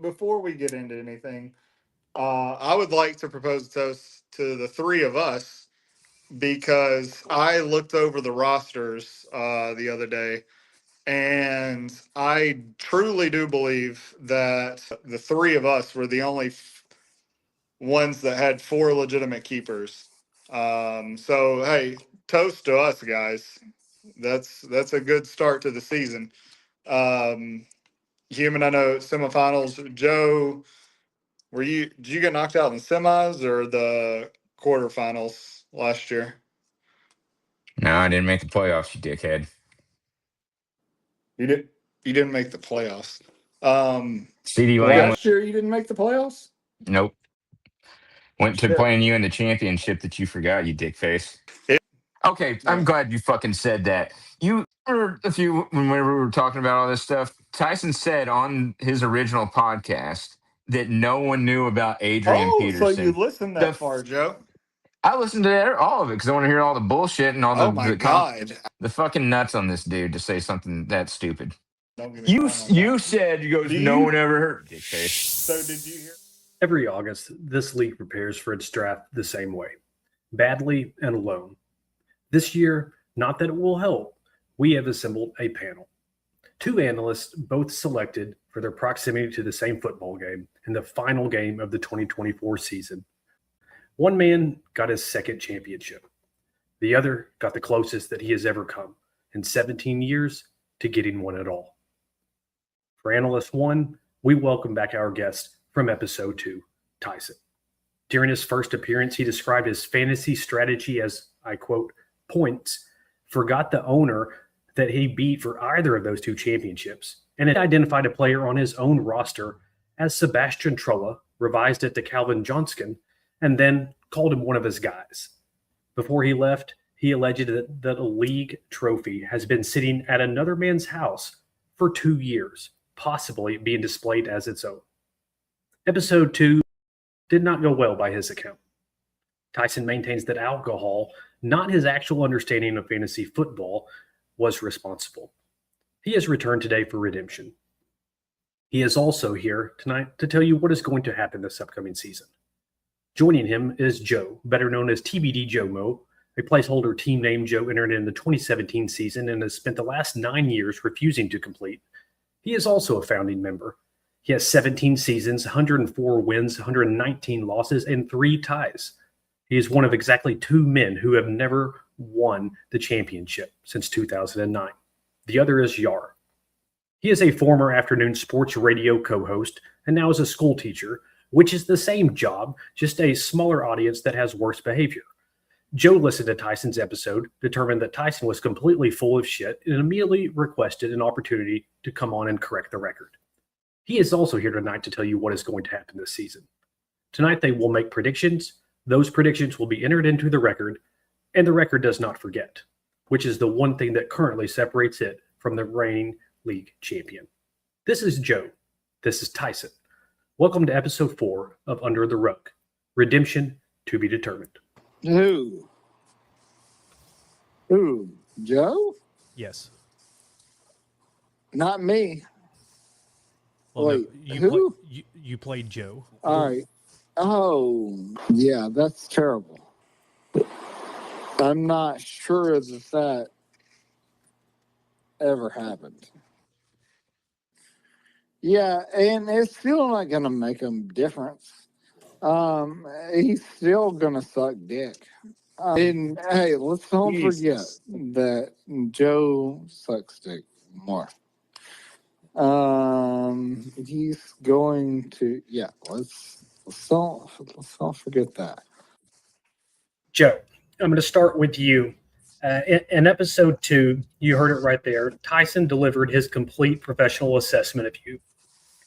Before we get into anything, I would like to propose a toast to the three of us because I looked over the rosters the other day, and I truly do believe that the three of us were the only ones that had four legitimate keepers. So hey, toast to us guys. That's a good start to the season. Um, Human, I know semifinals. Joe, did you get knocked out in the semis or the quarterfinals last year? No, I didn't make the playoffs, you dickhead. You did. You didn't make the playoffs. CD Lamb. Last year you didn't make the playoffs. Nope. Went to Shit. playing you in the championship that you forgot, you dickface. Okay, I'm glad you fucking said that. You heard when we were talking about all this stuff, Tyson said on his original podcast that no one knew about Adrian Peterson. So you listened that far, Joe? I listened to all of it because I want to hear all the bullshit and all the fucking nuts on this dude to say something that stupid. You said, no one ever heard. Dickface. So did you hear? Every August, this league prepares for its draft the same way, badly and alone. This year, not that it will help, we have assembled a panel. Two analysts, both selected for their proximity to the same football game in the final game of the 2024 season. One man got his second championship. The other got the closest that he has ever come in 17 years to getting one at all. For Analyst 1, we welcome back our guest from Episode 2, Tyson. During his first appearance, he described his fantasy strategy as, I quote, points, forgot the owner that he beat for either of those two championships, and it identified a player on his own roster as Sebastian Trolla, revised it to Calvin Johnston, and then called him one of his guys. Before he left, he alleged that a league trophy has been sitting at another man's house for 2 years, possibly being displayed as its own. Episode 2 did not go well by his account. Tyson maintains that alcohol, not his actual understanding of fantasy football, was responsible. He has returned today for redemption. He is also here tonight to tell you what is going to happen this upcoming season. Joining him is Joe, better known as TBD Joe Mo, a placeholder team name Joe entered in the 2017 season and has spent the last 9 years refusing to complete. He is also a founding member. He has 17 seasons, 104 wins, 119 losses, and 3 ties. He is one of exactly 2 men who have never won the championship since 2009. The other is Yar. He is a former afternoon sports radio co-host and now is a school teacher, which is the same job, just a smaller audience that has worse behavior. Joe listened to Tyson's episode, determined that Tyson was completely full of shit, and immediately requested an opportunity to come on and correct the record. He is also here tonight to tell you what is going to happen this season. Tonight they will make predictions. Those predictions will be entered into the record, and the record does not forget, which is the one thing that currently separates it from the reigning league champion. This is Joe. This is Tyson. Welcome to episode 4 of Under the Rug. Redemption to be determined. Who? Joe? Yes. Not me. Well, wait, no, who? You played Joe. All right. Oh, yeah, that's terrible. I'm not sure that ever happened. Yeah, and it's still not going to make a difference. He's still going to suck dick. And hey, let's don't forget that Joe sucks dick more. He's going to, let's don't forget that. Joe, I'm going to start with you. In episode 2, you heard it right there. Tyson delivered his complete professional assessment of you,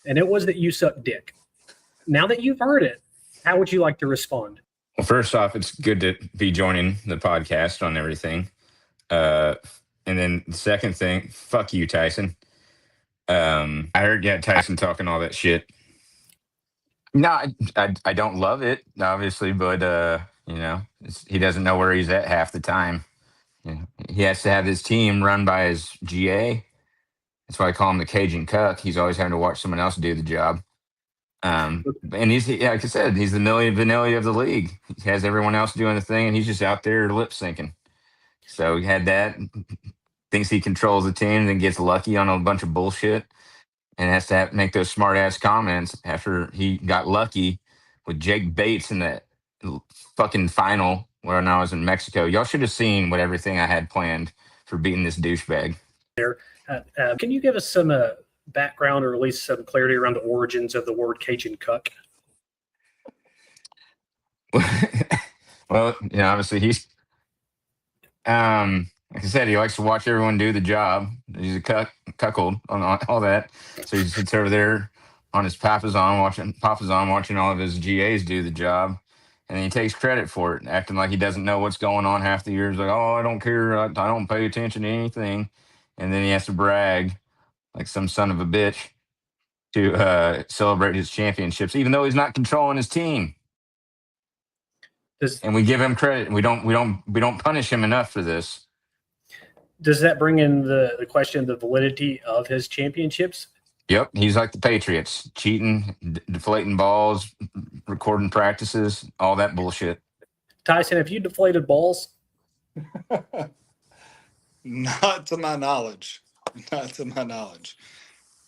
and it was that you suck dick. Now that you've heard it, how would you like to respond? Well, first off, it's good to be joining the podcast on everything. And then the second thing, fuck you, Tyson. I heard Tyson talking all that shit. No, I don't love it, obviously, but he doesn't know where he's at half the time. He has to have his team run by his GA. That's why I call him the Cajun Cuck. He's always having to watch someone else do the job. And like I said, he's the Milli Vanilli of the league. He has everyone else doing the thing, and he's just out there lip syncing. So he had that. Thinks he controls the team, then gets lucky on a bunch of bullshit, and has to make those smart ass comments after he got lucky with Jake Bates in the fucking final when I was in Mexico. Y'all should have seen what everything I had planned for beating this douchebag. Can you give us some background or at least some clarity around the origins of the word Cajun Cuck? Well, obviously he's like I said, he likes to watch everyone do the job. He's a cuckold on all that. So he sits over there on his papasan watching all of his GAs do the job. And then he takes credit for it, acting like he doesn't know what's going on half the year. He's like, oh, I don't care. I don't pay attention to anything. And then he has to brag like some son of a bitch to celebrate his championships, even though he's not controlling his team. And we give him credit. We don't punish him enough for this. Does that bring in the question of the validity of his championships? Yep, he's like the Patriots, cheating, deflating balls, recording practices, all that bullshit. Tyson, have you deflated balls? Not to my knowledge. Not to my knowledge.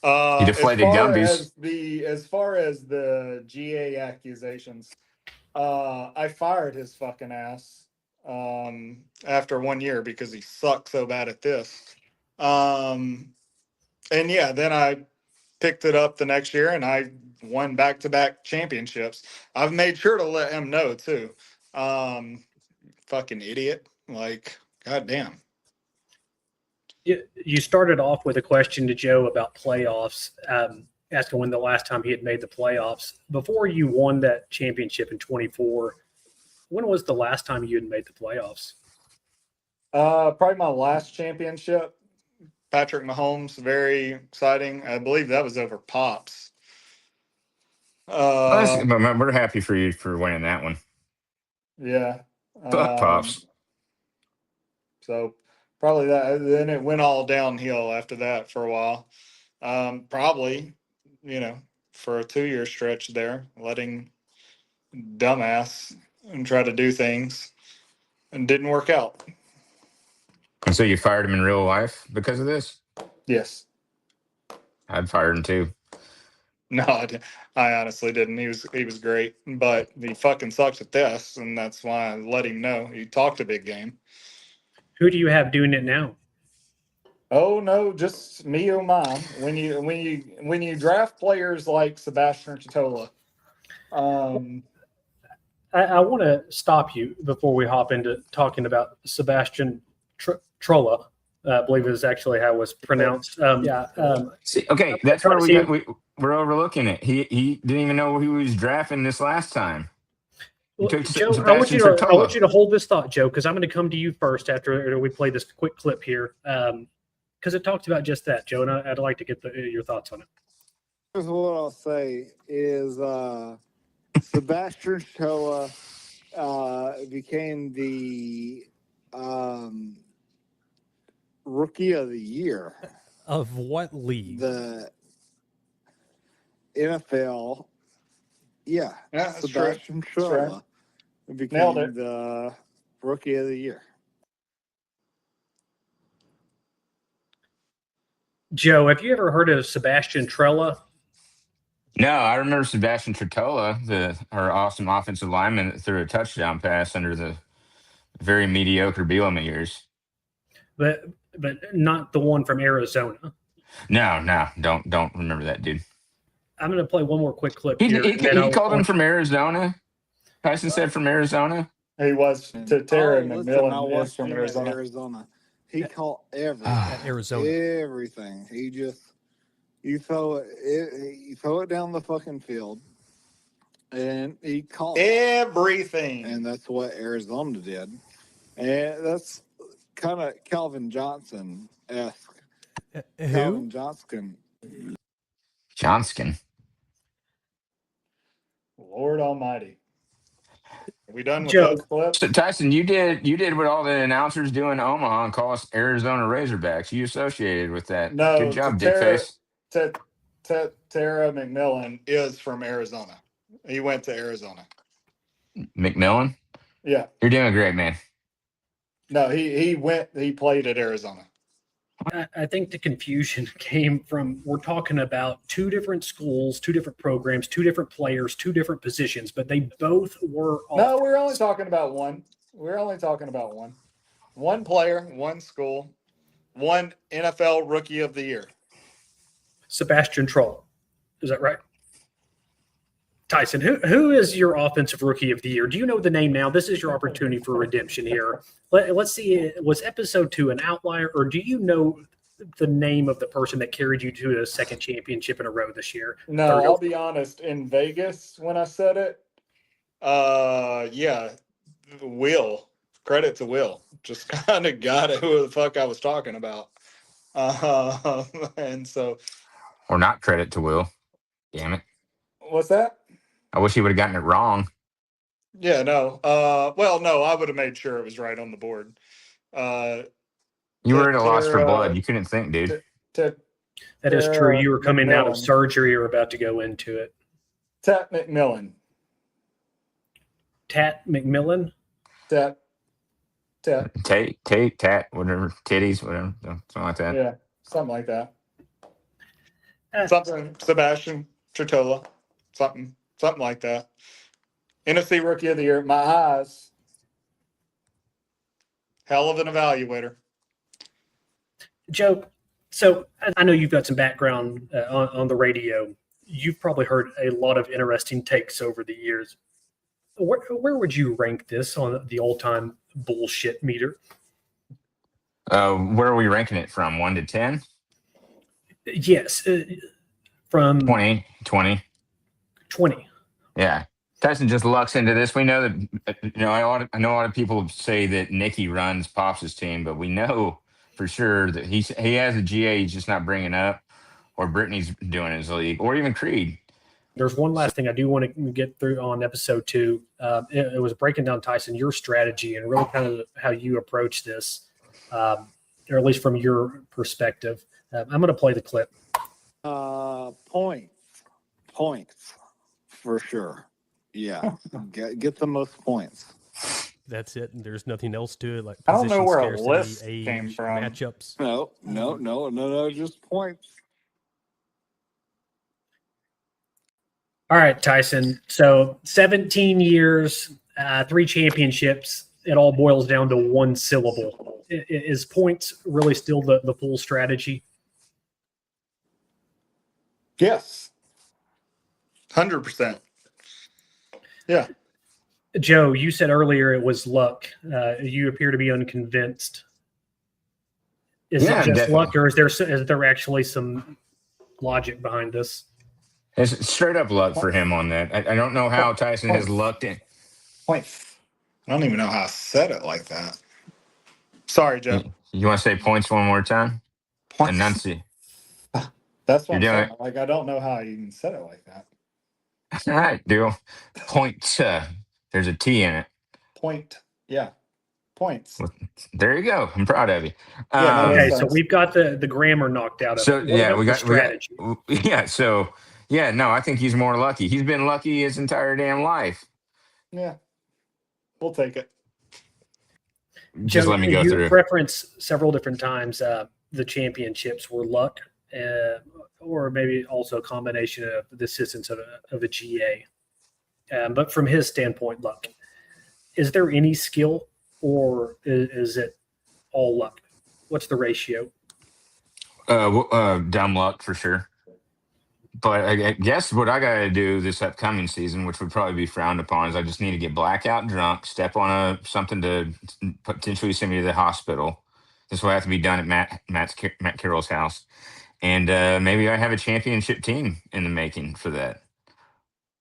He deflated Gumbies. As far as the GA accusations, I fired his fucking ass after 1 year because he sucked so bad at this. And yeah, then I picked it up the next year and I won back-to-back championships. I've made sure to let him know too. Fucking idiot. Like, goddamn. You started off with a question to Joe about playoffs, asking when the last time he had made the playoffs. Before you won that championship in 24, when was the last time you had made the playoffs? Probably my last championship. Patrick Mahomes, very exciting. I believe that was over Pops. We're happy for you for winning that one. Yeah. Fuck Pops. So probably that. Then it went all downhill after that for a while. Probably, for a 2-year stretch there, letting dumbass and try to do things and didn't work out. And so you fired him in real life because of this? Yes. I'd fire him too. No, I honestly didn't. He was great, but he fucking sucks at this, and that's why I let him know. He talked a big game. Who do you have doing it now? Oh no, just me or mine. When you draft players like Sebastian Chitola, I want to stop you before we hop into talking about Sebastian Trolla. I believe is actually how it was pronounced. See, okay, that's where we're overlooking it. He didn't even know who he was drafting this last time. Well, Joe, I want you to hold this thought, Joe, because I'm going to come to you first after we play this quick clip here, because it talks about just that, Joe, and I'd like to get your thoughts on it. Here's what I'll say is Sebastian Shoa became the Rookie of the Year. Of what league? The NFL. Yeah, Sebastian Shoa became the Rookie of the Year. Joe, have you ever heard of Sebastian Trella? No, I remember Sebastian Tretola, our awesome offensive lineman that threw a touchdown pass under the very mediocre Bielema years. But not the one from Arizona. No, don't remember that dude. I'm going to play one more quick clip He here. He called him from Arizona. Tyson said from Arizona. He was to Terry McMillan is from Arizona. He caught everything. Arizona. Everything. He just you throw it down the fucking field, and he caught everything. And that's what Arizona did. And that's kind of Calvin Johnson-esque. Who? Calvin Johnson. Lord Almighty. Are we done with Joe, those clips? So, Tyson, you did what all the announcers do in Omaha and call us Arizona Razorbacks. You associated with that. Good No, job, Dickface. Tara McMillan is from Arizona. He went to Arizona. McMillan, Yeah. you're doing great, man. No, he played at Arizona. I think the confusion came from we're talking about two different schools, two different programs, two different players, two different positions, but they both were. No, we're only talking about one. We're only talking about one. One player, one school, one NFL Rookie of the Year. Sebastian Troll. Is that right? Tyson, who is your offensive rookie of the year? Do you know the name now? This is your opportunity for redemption here. Let's see. Was episode 2 an outlier, or do you know the name of the person that carried you to a second championship in a row this year? No, I'll be honest. In Vegas, when I said it, yeah, Will. Credit to Will. Just kind of got it who the fuck I was talking about. And so. Or not credit to Will. Damn it. What's that? I wish he would have gotten it wrong. Yeah, no. Well, no, I would have made sure it was right on the board. You were at a loss for blood. You couldn't think, dude. That is true. You were coming out of surgery or about to go into it. Tat McMillan. Tat McMillan? Tat, whatever. Titties, whatever. Something like that. Yeah, something like that. Something, Sebastian Tritola. Something like that. NFC Rookie of the Year. My eyes. Hell of an evaluator. Joe, so I know you've got some background on the radio. You've probably heard a lot of interesting takes over the years. Where would you rank this on the all-time bullshit meter? Where are we ranking it from? 1 to 10? Yes. From 20. 20. Yeah. Tyson just lucks into this. We know that, I know a lot of people say that Nicky runs Pops' team, but we know for sure that he has a GA he's just not bringing up, or Brittany's doing his league, or even Creed. There's one last thing I do want to get through on episode 2. It was breaking down, Tyson, your strategy and really kind of how you approach this, or at least from your perspective. I'm going to play the clip. Points, for sure. Yeah, get the most points. That's it. And there's nothing else to it. Like I don't know position where a scarcity, list age, came from. matchups. No, just points. All right, Tyson. So 17 years, 3 championships. It all boils down to one syllable. Is points really still the full strategy? Yes. 100%. Yeah. Joe, you said earlier it was luck. You appear to be unconvinced. Is it just definitely luck, or is there actually some logic behind this? It's straight up luck for him on that. I don't know how Tyson has lucked in. Points. I don't even know how I said it like that. Sorry, Joe. You want to say points one more time? Points. Enunciate. That's what I'm saying. Like, I don't know how I even said it like that. All right, dude. Point. There's a T in it. Point. Yeah. Points. There you go. I'm proud of you. Okay, so we've got the grammar knocked out of so, it. yeah, we got strategy. I think he's more lucky. He's been lucky his entire damn life. Yeah. We'll take it. Just Joe, let me go through. You referenced several different times the championships were luck, or maybe also a combination of the assistance of a GA. But from his standpoint, luck. Is there any skill, or is it all luck? What's the ratio? Dumb luck for sure. But I guess what I got to do this upcoming season, which would probably be frowned upon, is I just need to get blackout drunk, step on something to potentially send me to the hospital. This will have to be done at Matt Carroll's house. And maybe I have a championship team in the making for that.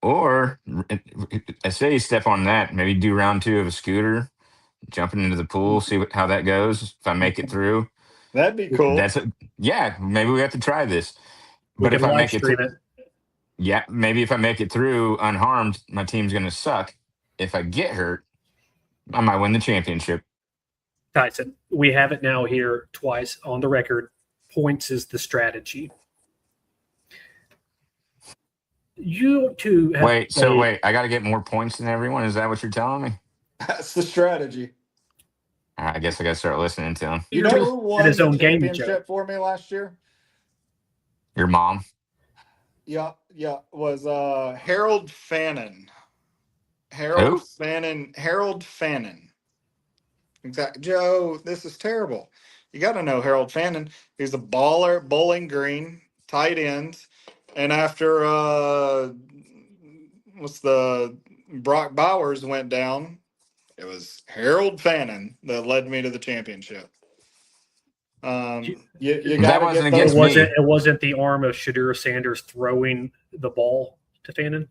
Or I say step on that, maybe do round 2 of a scooter, jumping into the pool, see how that goes. If I make it through. That'd be cool. Maybe we have to try this. But if I make it through, Yeah, maybe if I make it through unharmed, my team's going to suck. If I get hurt, I might win the championship. Tyson, we have it now here twice on the record. Points is the strategy. You two have wait, I got to get more points than everyone. Is that what you're telling me? That's the strategy. I guess I got to start listening to him. You know who at won his the own game, Joe. championship for me last year? Your mom. Yeah, was Harold Fannin. Who? Harold Fannin. Exactly. Joe, this is terrible. You got to know Harold Fannin. He's a baller, Bowling Green, tight end. And after what's the Brock Bowers went down, it was Harold Fannin that led me to the championship. You got That to wasn't get against those. me. It wasn't the arm of Shadur Sanders throwing the ball to Fannin.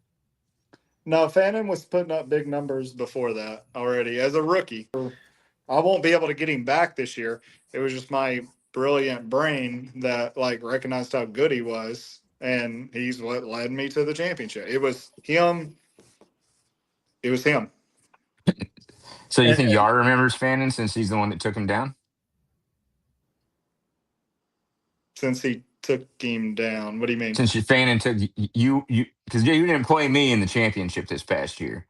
No, Fannin was putting up big numbers before that already as a rookie. I won't be able to get him back this year. It was just my brilliant brain that like recognized how good he was, and he's what led me to the championship. It was him. It was him. So you think Yar remembers Fannin since he's the one that took him down? Since he took him down. What do you mean? Since Fannin took you because you didn't play me in the championship this past year.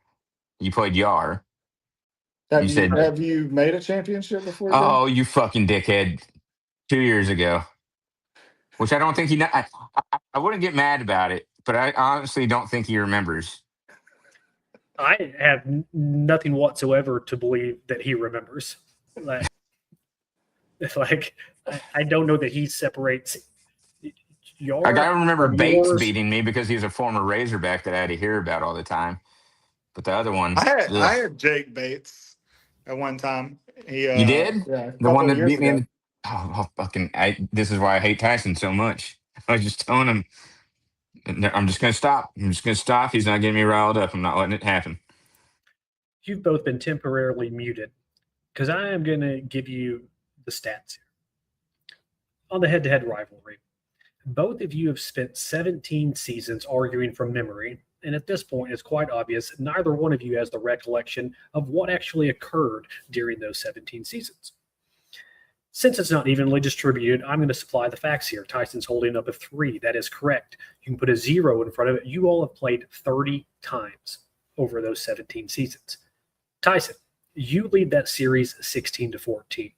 You played Yar. Have you made a championship before? Oh, you fucking dickhead! 2 years ago, which I don't think he. I wouldn't get mad about it, but I honestly don't think he remembers. I have nothing whatsoever to believe that he remembers. Like I don't know that he separates. I gotta remember Bates beating me because he's a former Razorback that I had to hear about all the time. But the other ones, I had Jake Bates at one time. You did? Yeah, the one that beat me in. This is why I hate Tyson so much. I was just telling him, I'm just gonna stop. He's not getting me riled up. I'm not letting it happen. You've both been temporarily muted because I am going to give you the stats here on the head-to-head rivalry. Both of you have spent 17 seasons arguing from memory, and at this point, it's quite obvious neither one of you has the recollection of what actually occurred during those 17 seasons. Since it's not evenly distributed, I'm going to supply the facts here. Tyson's holding up a 3. That is correct. You can put a 0 in front of it. You all have played 30 times over those 17 seasons. Tyson, you lead that series 16-14.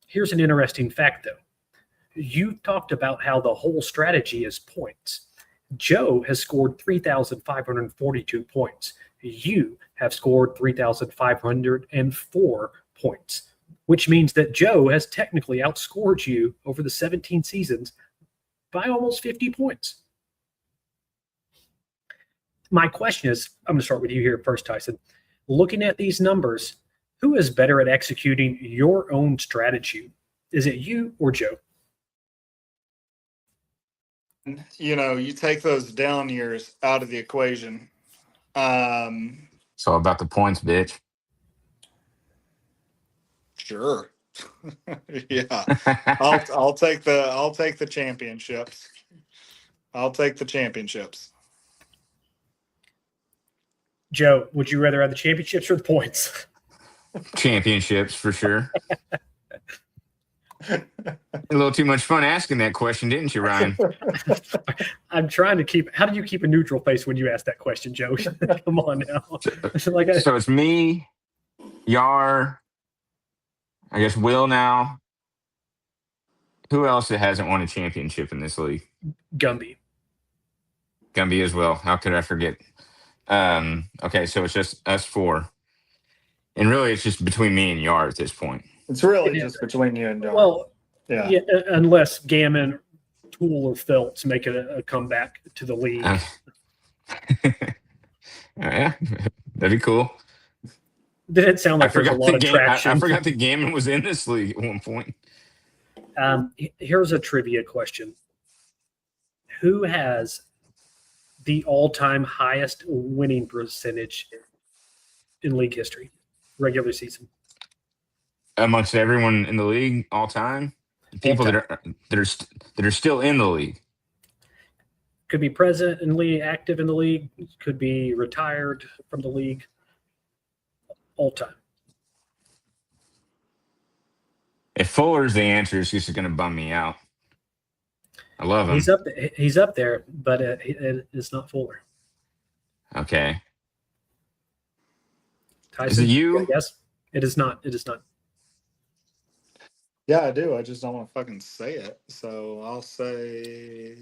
Here's an interesting fact, though. You talked about how the whole strategy is points. Joe has scored 3,542 points. You have scored 3,504 points, which means that Joe has technically outscored you over the 17 seasons by almost 50 points. My question is, I'm going to start with you here first, Tyson. Looking at these numbers, who is better at executing your own strategy? Is it you or Joe? You take those down years out of the equation. It's all about the points, bitch. Sure. Yeah. I'll take the championships. I'll take the championships. Joe, would you rather have the championships or the points? Championships for sure. A little too much fun asking that question, didn't you, Ryan? I'm trying to keep. How do you keep a neutral face when you ask that question, Joe? Come on now. So it's me, Yar, I guess Will now. Who else that hasn't won a championship in this league? Gumby as well. How could I forget? Okay, so it's just us 4. And really, it's just between me and Yar at this point. It's really just between you and Yar. Well, yeah, unless Gammon, Tool, or Phelps make a comeback to the league. Yeah, that'd be cool. Did it sound like there's a lot of traction? I forgot that Gammon was in this league at one point. Here's a trivia question. Who has the all-time highest winning percentage in league history, regular season? Amongst everyone in the league all time? People that are still in the league. Could be presently active in the league. Could be retired from the league. All time. If Fuller's the answer, it's just going to bum me out. I love him. He's up there, but it's not Fuller. Okay. Tyson, is it you? Yes, it is not. It is not. Yeah, I do. I just don't want to fucking say it. So I'll say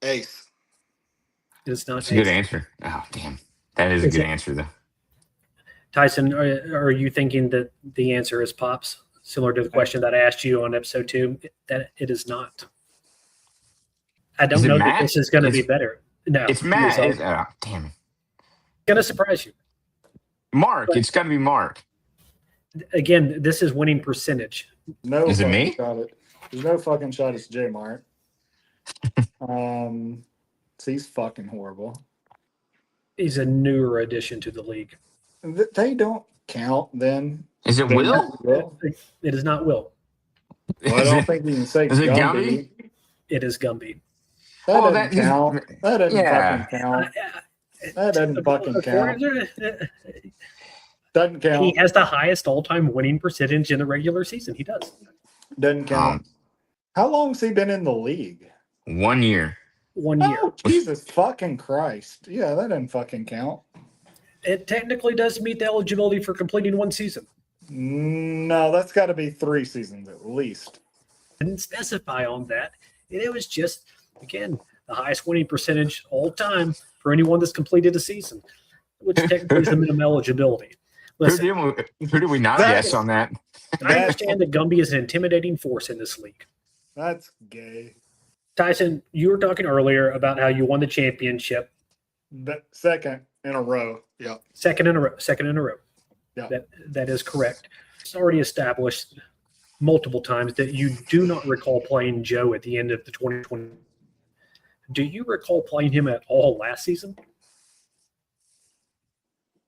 Ace. It is not. That's a good answer. Oh, damn. That is a good answer, though. Tyson, are you thinking that the answer is Pops? Similar to the question that I asked you on episode 2, that it is not. I don't know that this is going to be better. No, it's Matt. Oh, damn it. It's going to surprise you. Mark. It's got to be Mark. Again, this is winning percentage. No, is it me? There's no fucking shot. It's J Mark. He's fucking horrible. He's a newer addition to the league. They don't count then. Is it Will? It is not Will. Well, I don't think you can say is it Gumby. It is Gumby. That doesn't count. That doesn't fucking count. That doesn't fucking count. Doesn't count. He has the highest all-time winning percentage in the regular season. He does. Doesn't count. How long's he been in the league? 1 year. 1 year. Oh, Jesus fucking Christ. Yeah, that doesn't fucking count. It technically does meet the eligibility for completing 1 season. No, that's got to be 3 seasons at least. Didn't specify on that. And it was just, again, the highest winning percentage all time for anyone that's completed a season, which technically is the minimum eligibility. Listen, who do we not guess on that? I understand that Gumby is an intimidating force in this league. That's gay. Tyson, you were talking earlier about how you won the championship. Second in a row. Yep. Second in a row. Yeah. That is correct. It's already established multiple times that you do not recall playing Joe at the end of the 2020. Do you recall playing him at all last season?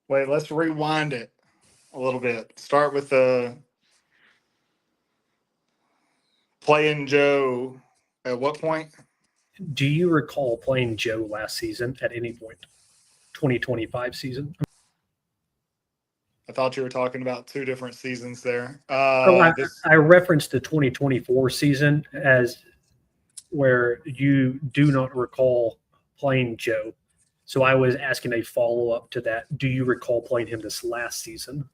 Wait, let's rewind it a little bit. Start with the playing Joe at what point? Do you recall playing Joe last season at any point? 2025 season? I thought you were talking about 2 different seasons there. I referenced the 2024 season as where you do not recall playing Joe. So I was asking a follow-up to that. Do you recall playing him this last season?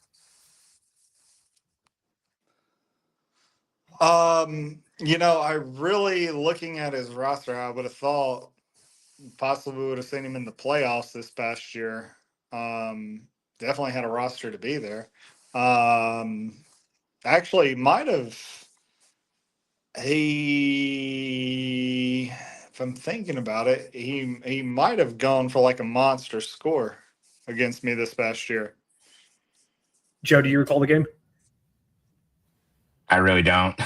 I really, looking at his roster, I would have thought possibly would have seen him in the playoffs this past year. Definitely had a roster to be there. Actually, might have. If I'm thinking about it, he might have gone for like a monster score against me this past year. Joe, do you recall the game? I really don't.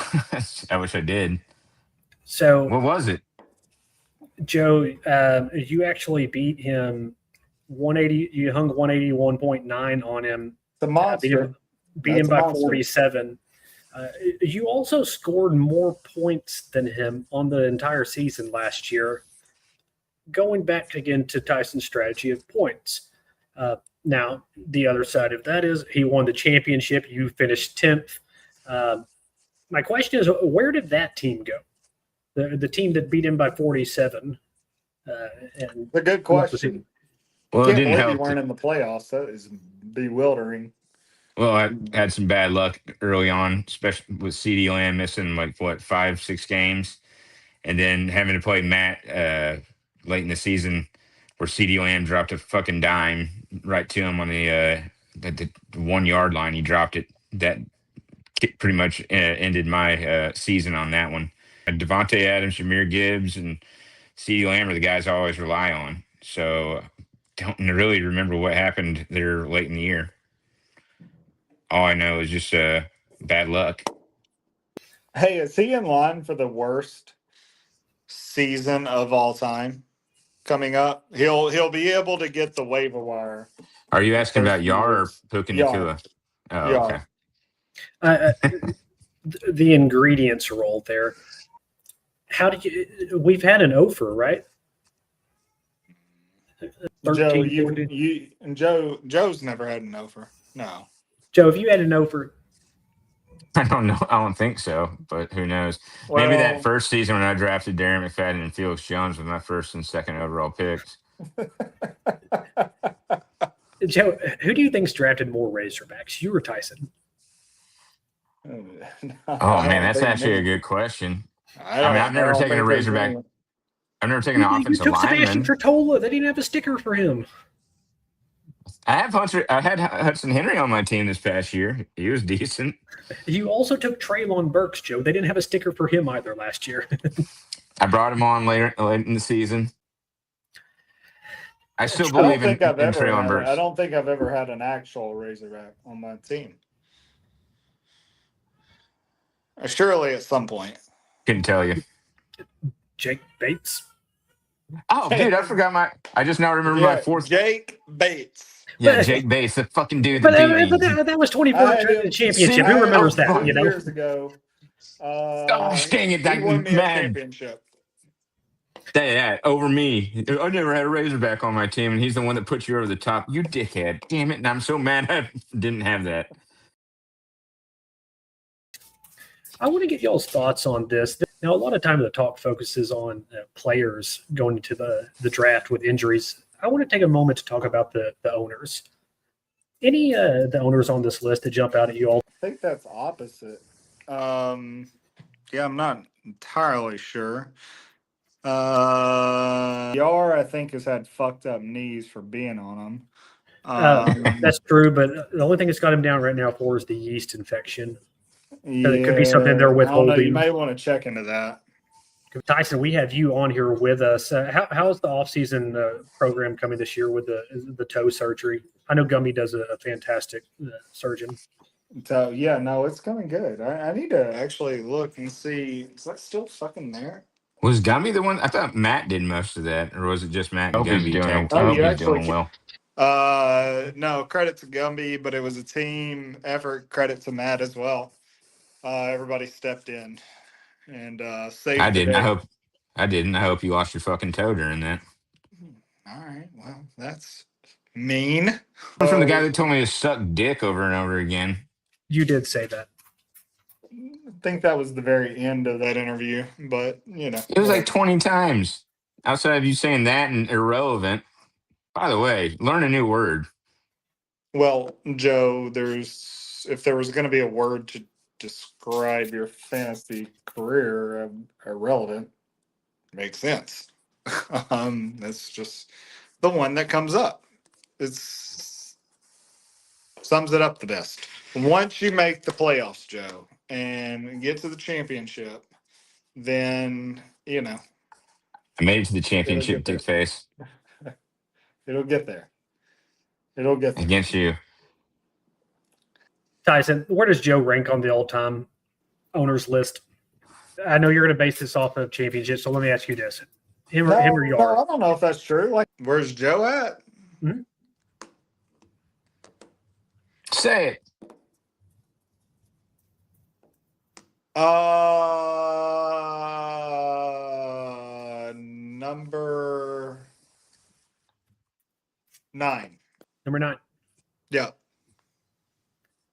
I wish I did. So what was it? Joe, you actually beat him 180. You hung 181.9 on him. The monster. Beat him by 47. You also scored more points than him on the entire season last year. Going back again to Tyson's strategy of points. Now, the other side of that is he won the championship. You finished 10th. My question is, where did that team go? The team that beat him by 47. And a good question. Well, I can't believe you weren't in the playoffs. That is bewildering. Well, I had some bad luck early on, especially with CD Lamb missing 5-6 games, and then having to play Matt late in the season, where CD Lamb dropped a fucking dime right to him on the 1 yard line. He dropped it. That pretty much ended my season on that one. Devontae Adams, Jahmyr Gibbs, and CD Lamb are the guys I always rely on. So don't really remember what happened there late in the year. All I know is just bad luck. Hey, is he in line for the worst season of all time coming up? He'll be able to get the waiver wire. Are you asking about Yar or Puka Nacua? Oh, Yar. okay. The ingredients are all there. How did you? We've had an offer, right? Joe, 13, 14. Joe's never had an offer. No. Joe, if you had an offer, I don't know. I don't think so, but who knows? Maybe that Well, first season when I drafted Darren McFadden and Felix Jones with my first and second overall picks. Joe, who do you think's drafted more Razorbacks, you or Tyson? Oh man, that's actually a good question. I mean, I've never taken a Razorback. I've never taken an You offensive took Sebastian lineman. Fertola. They didn't have a sticker for him. I had Hudson Henry on my team this past year. He was decent. You also took Traylon Burks, Joe. They didn't have a sticker for him either last year. I brought him on late in the season. I still I don't believe think in I've ever Traylon had. Burks. I don't think I've ever had an actual Razorback on my team. Surely at some point. Couldn't tell you. Jake Bates. Oh, dude, I forgot my. I just now remember my fourth. Jake Bates. Yeah, Jake Bates, the fucking dude But, that beat me. that was 24 championship. Who remembers that? 2 years ago. Gosh, dang it! He won me a championship. Yeah, over me. I never had a Razorback on my team, and he's the one that put you over the top. You dickhead. Damn it. And I'm so mad I didn't have that. I want to get y'all's thoughts on this. Now, a lot of time the talk focuses on players going into the draft with injuries. I want to take a moment to talk about the owners. Any the owners on this list that jump out at you all? I think that's opposite. Yeah, I'm not entirely sure. Yar, I think, has had fucked up knees for being on them. That's true, but the only thing that's got him down right now for is the yeast infection. Yeah, it could be something they're withholding. I don't know, you may want to check into that. Tyson, we have you on here with us. How's the off-season program coming this year with the toe surgery? I know Gumby does a fantastic surgeon. So yeah, no, it's coming good. I need to actually look and see. Is that still fucking there? Was Gumby the one? I thought Matt did most of that, or was it just Matt and Gumby? I hope he's doing well. No, credit to Gumby, but it was a team effort. Credit to Matt as well. Everybody stepped in and saved I the didn't. day. I didn't. I hope you lost your fucking toe during that. All right. Well, that's mean. From the guy that told me to suck dick over and over again. You did say that. I think that was the very end of that interview, but you know, it was like 20 times. Outside of you saying that and irrelevant. By the way, learn a new word. Well, Joe, if there was going to be a word to describe your fantasy career, irrelevant, makes sense. That's just the one that comes up. It's sums it up the best. Once you make the playoffs, Joe, and get to the championship, then you know. I made it to the championship, dick face. It'll get there. It'll get there. Against you. Tyson, where does Joe rank on the all-time owners list? I know you're going to base this off of championships, so let me ask you this: him or Yard? No, I don't know if that's true. Like, where's Joe at? Mm-hmm. Say it. Number 9. Number 9. Yeah.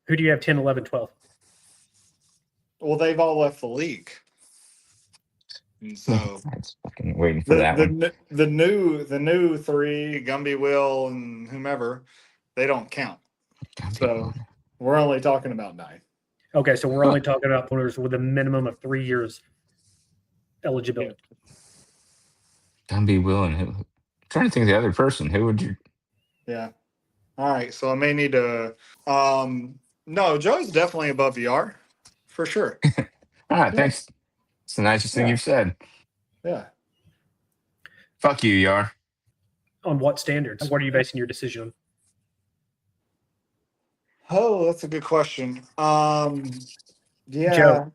Who do you have 10, 11, 12? Well, they've all left the league. And so that's fucking waiting for that one. The new 3, Gumby, Will, and whomever, they don't count. So we're only talking about 9. Okay, so we're only talking about owners with a minimum of 3 years eligibility. Gumby, Will, and who? I'm trying to think of the other person. Who would you? Yeah. All right. So I may need to. No, Joe's definitely above VR, for sure. All right. Thanks. It's the nicest thing you've said. Yeah. Fuck you, Yar. On what standards? What are you basing your decision on? Oh, that's a good question. Yeah. Joe,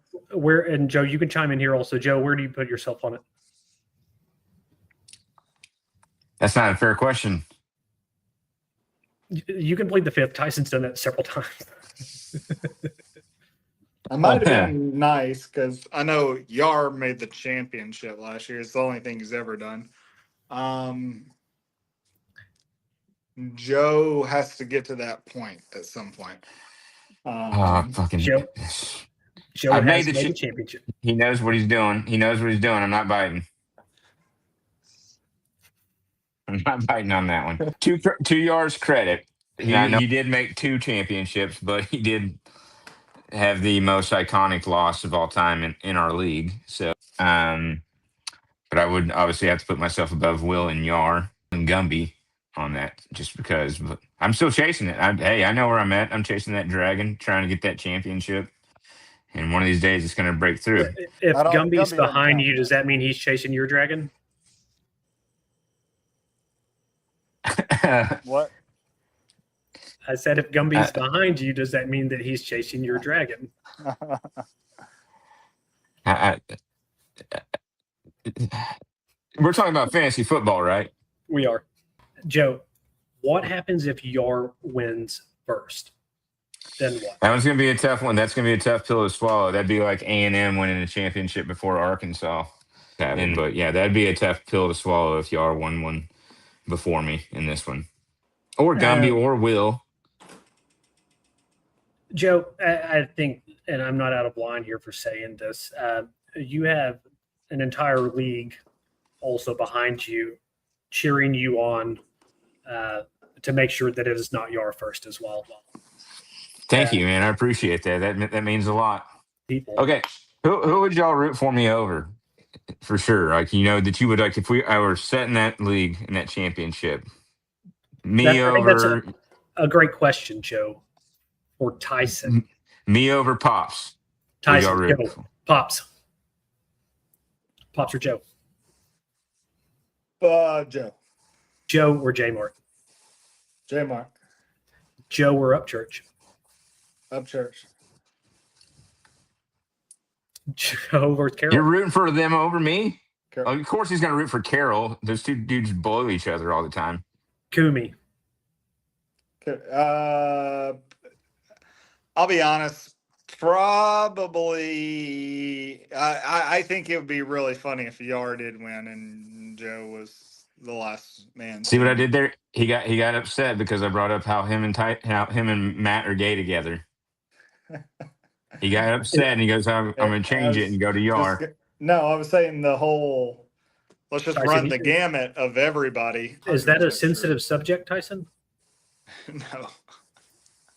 Joe, you can chime in here also. Joe, where do you put yourself on it? That's not a fair question. You can plead the fifth. Tyson's done that several times. I might have been nice because I know Yar made the championship last year. It's the only thing he's ever done. Joe has to get to that point at some point. Fucking. Joe I've has made made the championship. He knows what he's doing. He knows what he's doing. I'm not biting. I'm not biting on that one. 2 yards credit. He did make 2 championships, but he did have the most iconic loss of all time in our league. So, but I would obviously have to put myself above Will and Yar and Gumby on that, just because. But I'm still chasing it. Hey, I know where I'm at. I'm chasing that dragon, trying to get that championship. And one of these days, it's going to break through. If Gumby Gumby's doesn't behind count. you, does that mean he's chasing your dragon? What? I said, if Gumby's behind you, does that mean that he's chasing your dragon? We're talking about fantasy football, right? We are. Joe, what happens if Yar wins first? Then what? That one's going to be a tough one. That's going to be a tough pill to swallow. That'd be like A&M winning a championship before Arkansas. But yeah, that'd be a tough pill to swallow if Yar won one before me in this one. Or Gumby or Will. Joe, I think, and I'm not out of line here for saying this, you have an entire league also behind you, cheering you on to make sure that it is not Yar first as well. Thank you, man. I appreciate that. That means a lot. People. Okay, who would y'all root for me over? For sure, like that you would like if I were setting that league in that championship. I think that's a great question, Joe. Or Tyson. Me over Pops. Tyson, Joe. Pops. Pops or Joe? Joe. Joe or J Mark? J Mark. Joe or Upchurch? Upchurch. Joe or Carol? You're rooting for them over me? Oh, of course he's going to root for Carol. Those two dudes blow each other all the time. Kumi. I'll be honest. Probably, I think it would be really funny if Yar did win and Joe was the last man. See what I did there? He got upset because I brought up how him and Matt are gay together. He got upset and he goes, "I'm going to change it and go to Yar." No, I was saying the whole. Let's just run the gamut of everybody. Is that a sensitive subject, Tyson? No.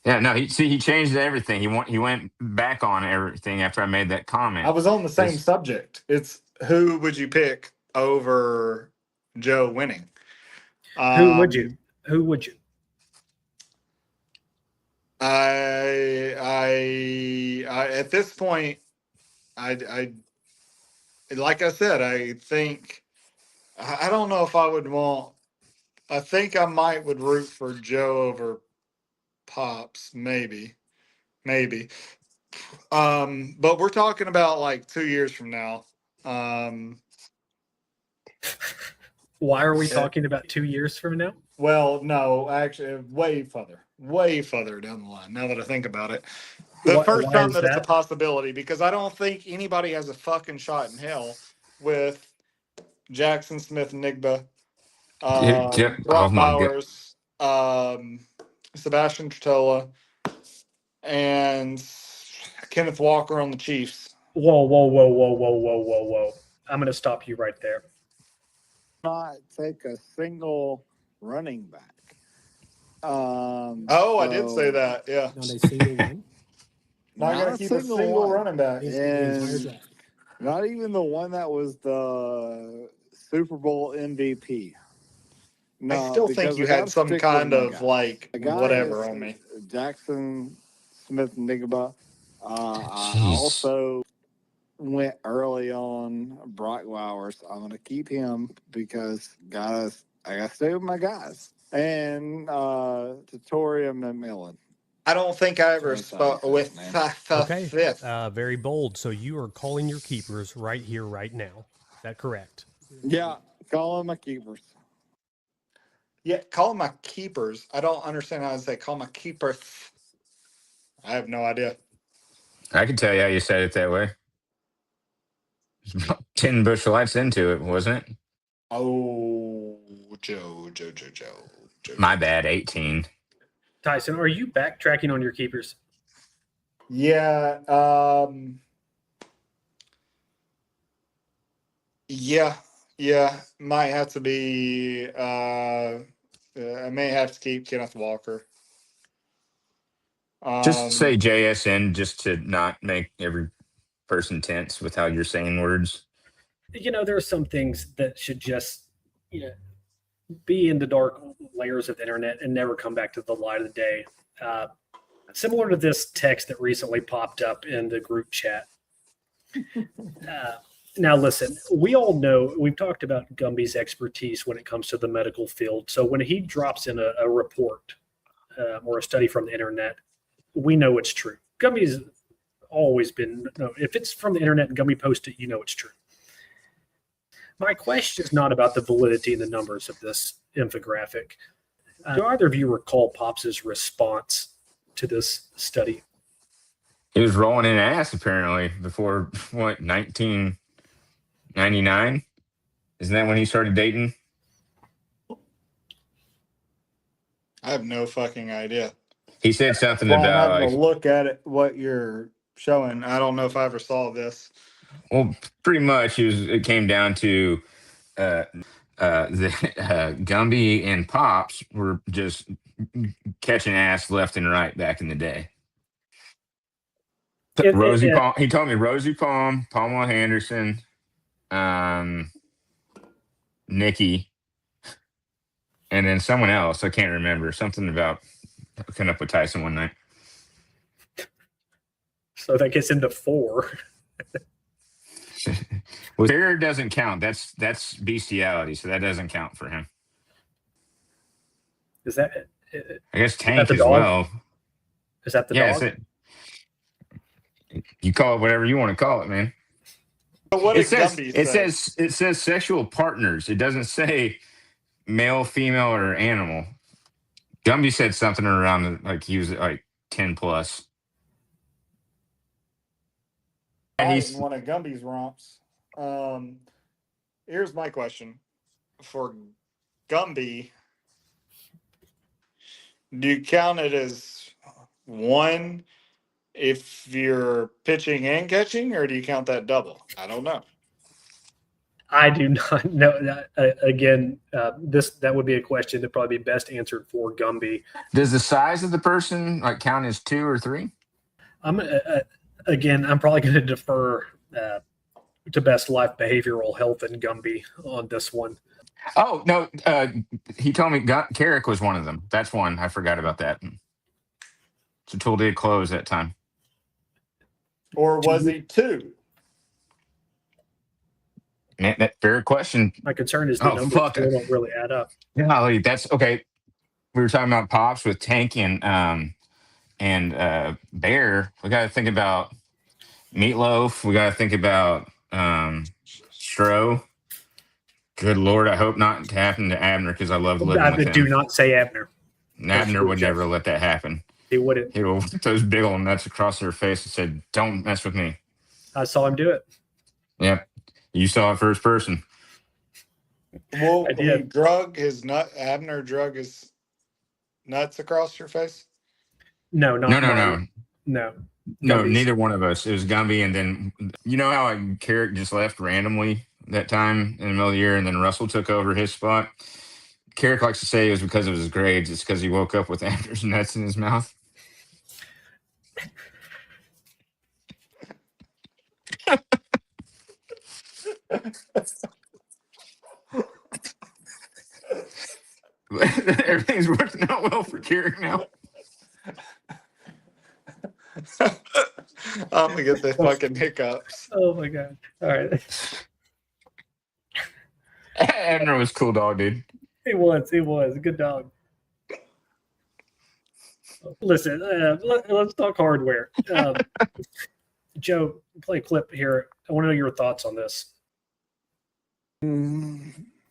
Yeah, no. He changed everything. He went back on everything after I made that comment. I was on the same subject. It's who would you pick over Joe winning? Who would you? Who would you? I at this point, I like I said, I think I don't know if I would want. I think I would root for Joe over Pops, maybe. But we're talking about like 2 years from now. Why are we talking about 2 years from now? Well, no, actually, way further down the line. Now that I think about it, the first time that it's a possibility, because I don't think anybody has a fucking shot in hell with Jackson Smith-Njigba, Brock Bowers, Sebastian Tretola, and Kenneth Walker on the Chiefs. Whoa. I'm going to stop you right there. Not take a single running back. I did say that. Yeah. Not a single one. Not going to keep a single running back. And not even the one that was the Super Bowl MVP. No, I still think you had some kind of like whatever on me. Jackson Smith-Njigba. I also went early on Brock Bowers. I'm going to keep him because I got to stay with my guys. And Tatorium McMillan. I don't think I ever spoke with fifth. Very bold. So you are calling your keepers right here, right now. Is that correct? Yeah, call them my keepers. Yeah, call them my keepers. I don't understand how to say call my keepers. I have no idea. I can tell you how you said it that way. 10 bush lights into it, wasn't it? Oh, Joe. My bad, 18. Tyson, are you backtracking on your keepers? Yeah. Yeah. Might have to be. I may have to keep Kenneth Walker. Just say Um, JSN just to not make every person tense with how you're saying words. There are some things that should just, be in the dark layers of the internet and never come back to the light of the day. Similar to this text that recently popped up in the group chat. Now, listen, we all know we've talked about Gumby's expertise when it comes to the medical field. So when he drops in a report or a study from the internet, we know it's true. Gumby's always been, no, if it's from the internet and Gumby posted it, it's true. My question is not about the validity and the numbers of this infographic. Do either of you recall Pops's response to this study? He was rolling in ass apparently before 1999? Isn't that when he started dating? I have no fucking idea. He said something Well, I'm about having to like, look at it. What you're showing, I don't know if I ever saw this. well, pretty much it came down to the Gumby and Pops were just catching ass left and right back in the day. Rosie Palm. He told me Rosie Palm, Pamela Henderson, Nikki, and then someone else. I can't remember. Something about hooking up with Tyson one night. So that gets into 4. Well, fear doesn't count. That's bestiality, so that doesn't count for him. Is that? I guess Tank as dog? Well. Is that the dog? You call it whatever you want to call it, man. But what it says sexual partners. It doesn't say male, female, or animal. Gumby said something around like he was like 10 plus. And he's one of Gumby's romps. Here's my question for Gumby. Do you count it as one if you're pitching and catching, or do you count that double? I don't know. I do not know. Again, that would be a question that probably be best answered for Gumby. Does the size of the person like count as 2 or 3? I'm probably going to defer to Best Life Behavioral Health and Gumby on this one. Oh no, he told me Carrick was one of them. That's one. I forgot about that. So Tool did close that time. Or was he 2? Man, that fair question. My concern is the numbers still don't really add up. Yeah, that's okay. We were talking about Pops with Tank and Bear. We got to think about Meatloaf. We got to think about Stro. Good Lord, I hope not to happen to Abner because I love living with him. Do not say Abner. Abner would never let that happen. He wouldn't. He would put those big old nuts across their face and said, "Don't mess with me." I saw him do it. Yep. You saw it first person. Well, Abner drug his nuts across your face? No, not No. No, neither one of us. It was Gumby, and then you know how Carrick just left randomly that time in the middle of the year, and then Russell took over his spot. Carrick likes to say it was because of his grades. It's because he woke up with Abner's nuts in his mouth. Everything's working out well for Carrick now. I'm gonna get the fucking hiccups. Oh my god! All right. Abner was cool dog, dude. He was a good dog. Listen, let's talk hardware. Joe, play a clip here. I want to know your thoughts on this. No,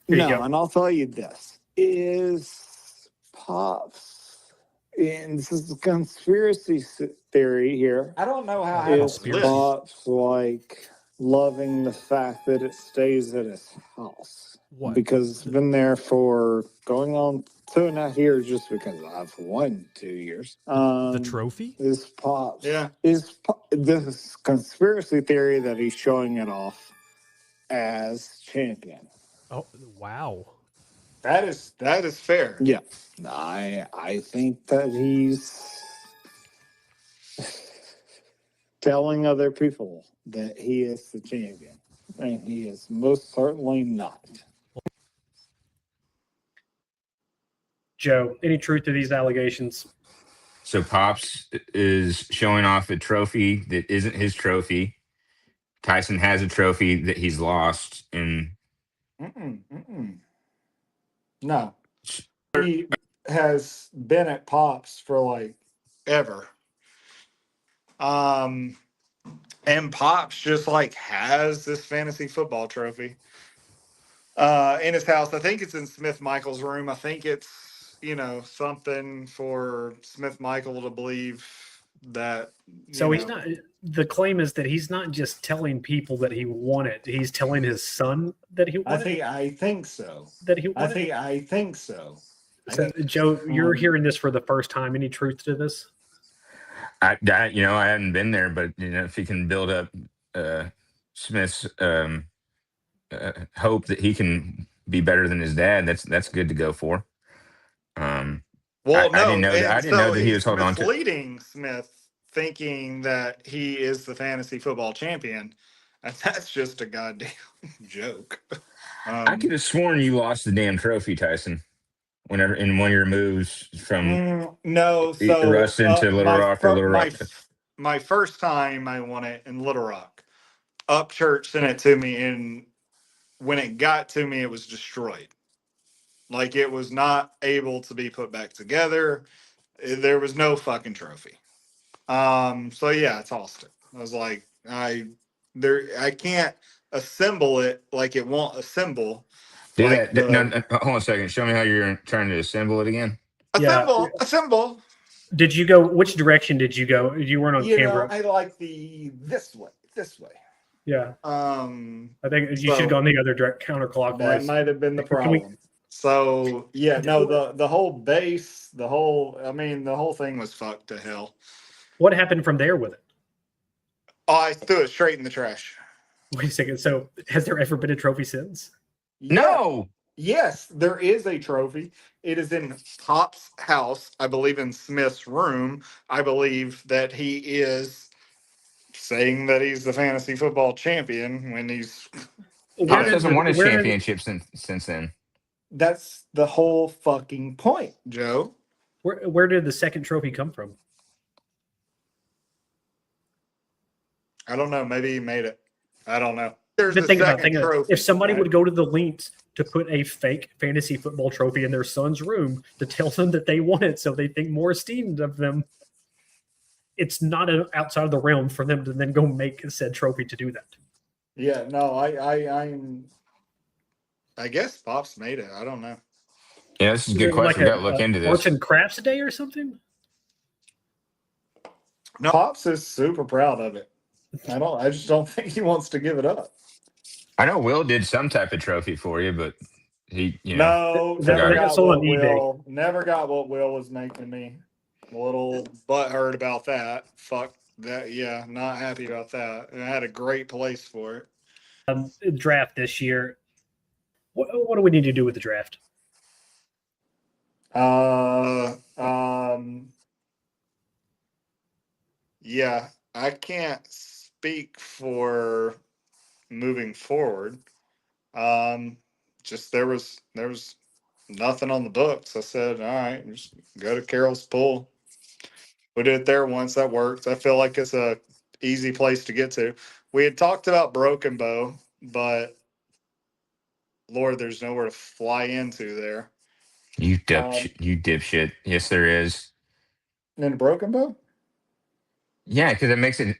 and I'll tell you this is Pops, and this is the conspiracy theory here. I don't know how Is Conspiracy. Pops like loving the fact that it stays at his house? What? Because it's been there for going on 2.5 years, just because I've won 2 years. The trophy? Is Pops? Yeah. Is this conspiracy theory that he's showing it off as champion? Oh, wow. That is fair. Yeah, I think that he's telling other people that he is the champion, and he is most certainly not. Joe, any truth to these allegations? So Pops is showing off a trophy that isn't his trophy. Tyson has a trophy that he's lost, and No. He has been at Pops for like ever. And Pops just like has this fantasy football trophy in his house. I think it's in Smith Michael's room. I think it's, something for Smith Michael to believe that. So he's not. The claim is that he's not just telling people that he won it. He's telling his son that he won it. I think so. That he won it. I think so. So, Joe, you're hearing this for the first time. Any truth to this? I hadn't been there, but if he can build up Smith's hope that he can be better than his dad, that's good to go for. Well, I didn't know that. I didn't know that he was holding on to misleading Smith, thinking that he is the fantasy football champion, and that's just a goddamn joke. I could have sworn you lost the damn trophy, Tyson. Whenever in one of your moves from no, so Ruston to Little Rock or Little Rock. My first time I won it in Little Rock. Upchurch sent it to me, and when it got to me, it was destroyed. Like, it was not able to be put back together. There was no fucking trophy. So yeah, it's Austin. I was like, I can't assemble it like it won't assemble. Do like that. No, hold on a second. Show me how you're trying to assemble it again. Assemble. Did you go? Which direction did you go? You weren't on camera. I like this way. Yeah. I think you should have gone the other counterclockwise. That might have been the problem. So yeah, no, the whole base, the whole thing was fucked to hell. What happened from there with it? Oh, I threw it straight in the trash. Wait a second. So has there ever been a trophy since? No. Yes, there is a trophy. It is in Pop's house, I believe, in Smith's room. I believe that he is saying that he's the fantasy football champion when he's. Pops hasn't won a championship since then. That's the whole fucking point, Joe. Where did the second trophy come from? I don't know. Maybe he made it. I don't know. Think about it. If somebody would go to the lengths to put a fake fantasy football trophy in their son's room to tell them that they won it so they think more esteemed of them, it's not outside of the realm for them to then go make said trophy to do that. Yeah, no, I guess Pops made it. I don't know. Yeah, this is a good question. We got to look into this. Arts and Crafts Day or something? No, Pops is super proud of it. I just don't think he wants to give it up. I know Will did some type of trophy for you, but he, never got what Will was making me. A little butthurt about that. Fuck that. Yeah, not happy about that. And I had a great place for it. Draft this year. What do we need to do with the draft? Yeah, I can't speak for moving forward. Just there was nothing on the books. I said, all right, just go to Carroll's Pool. We did it there once. That worked. I feel like it's a easy place to get to. We had talked about Broken Bow, but Lord, there's nowhere to fly into there. You dipshit. Yes, there is. In Broken Bow? Yeah, because it makes it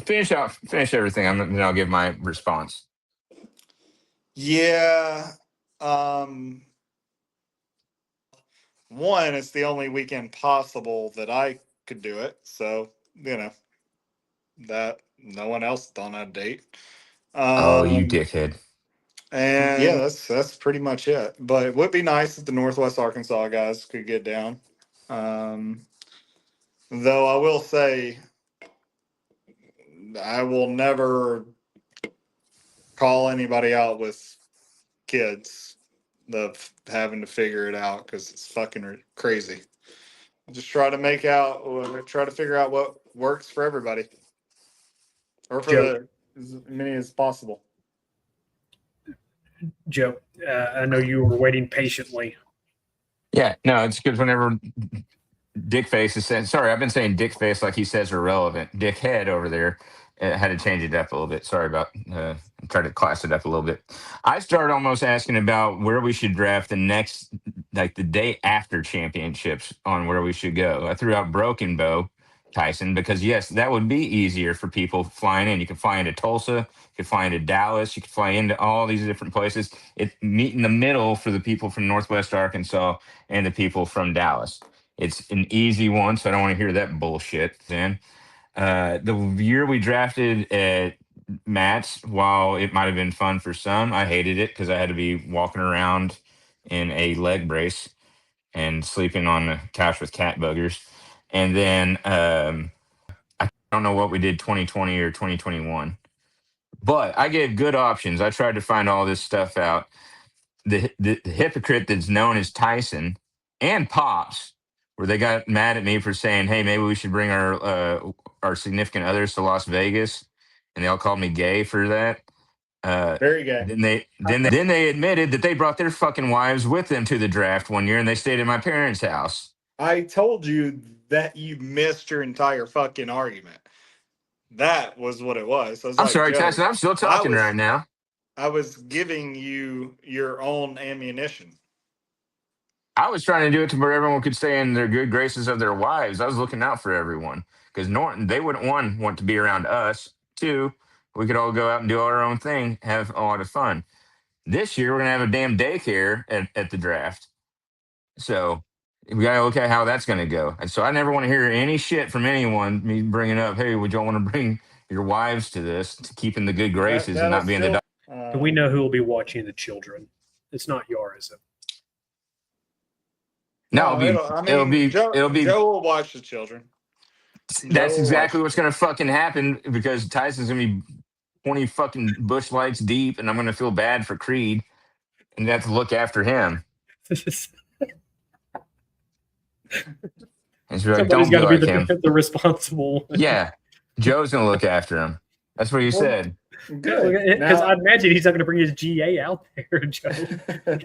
finish everything. Then I'll give my response. Yeah. One, it's the only weekend possible that I could do it. So you know, that no one else on that date. Oh, you Um, dickhead. and yeah, that's pretty much it. But it would be nice if the Northwest Arkansas guys could get down. Though I will say, I will never call anybody out with kids of having to figure it out because it's fucking crazy. Just try to figure out what works for everybody or for Joe, as many as possible. Joe, I know you were waiting patiently. Yeah, no, it's good whenever Dickface is saying, sorry, I've been saying Dickface like he says irrelevant. Dickhead over there. Had to change it up a little bit. Sorry about try to class it up a little bit. I started almost asking about where we should draft the next, like the day after championships on where we should go. I threw out Broken Bow, Tyson, because yes, that would be easier for people flying in. You could fly into Tulsa, you could fly into Dallas, you could fly into all these different places. It meet in the middle for the people from Northwest Arkansas and the people from Dallas. It's an easy one, so I don't want to hear that bullshit. Then the year we drafted at Matt's, while it might have been fun for some, I hated it because I had to be walking around in a leg brace and sleeping on the couch with cat buggers. And then I don't know what we did 2020 or 2021, but I gave good options. I tried to find all this stuff out. The hypocrite that's known as Tyson and Pops, where they got mad at me for saying, "Hey, maybe we should bring our significant others to Las Vegas," and they all called me gay for that. Very gay. Then they admitted that they brought their fucking wives with them to the draft one year, and they stayed at my parents' house. I told you that you missed your entire fucking argument. That was what it was. I was I'm like, sorry, Joe, Tyson. I'm still I talking right was now. I was giving you your own ammunition. I was trying to do it to where everyone could stay in their good graces of their wives. I was looking out for everyone because Norton, they wouldn't want to be around us. Two, we could all go out and do our own thing, have a lot of fun. This year, we're gonna have a damn daycare at the draft, so we gotta look at how that's gonna go. And so I never want to hear any shit from anyone me bringing up, hey, would y'all want to bring your wives to this to keep in the good graces and That'll not being the still. Do we know who will be watching the children? It's not Yar, is it? no, No, Joe. it'll be Joe will watch the children. Joe That's will watch exactly the what's going children. to fucking happen because Tyson's going to be 20 fucking bush lights deep, and I'm going to feel bad for Creed and have to look after him. And she's like, Somebody's don't got be to be like him. the responsible. Yeah, Joe's going to look after him. That's what you Well, said. Good. Because I imagine he's not going to bring his GA out there, Joe. Yeah,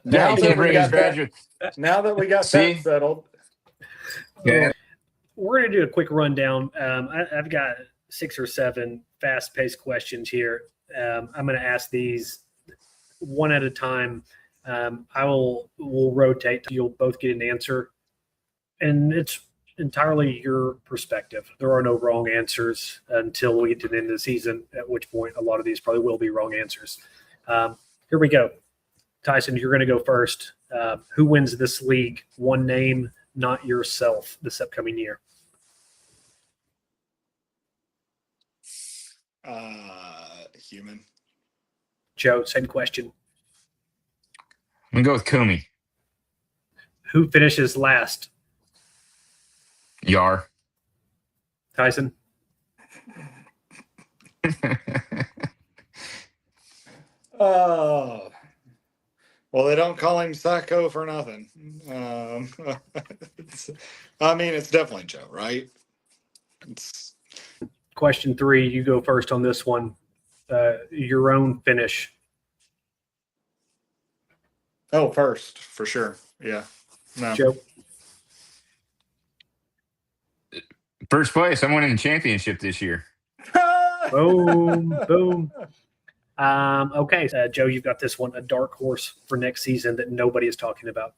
now he that can't we bring his got that, graduate. now that we got that See? settled, Yeah. We're going to do a quick rundown. I've got 6 or 7 fast-paced questions here. I'm going to ask these one at a time. We'll rotate. You'll both get an answer, and it's entirely your perspective. There are no wrong answers until we get to the end of the season, at which point a lot of these probably will be wrong answers. Here we go. Tyson, you're going to go first. Who wins this league? One name, not yourself, this upcoming year. human. Joe, same question. I'm going to go with Kumi. Who finishes last? Yar. Tyson? Oh, well, they don't call him Psycho for nothing. I mean, it's definitely Joe, right? It's Question 3, you go first on this one. Your own finish. first for sure. Yeah. No. Joe? First place. I'm winning the championship this year. Boom, boom. Okay, Joe, you've got this one, a dark horse for next season that nobody is talking about.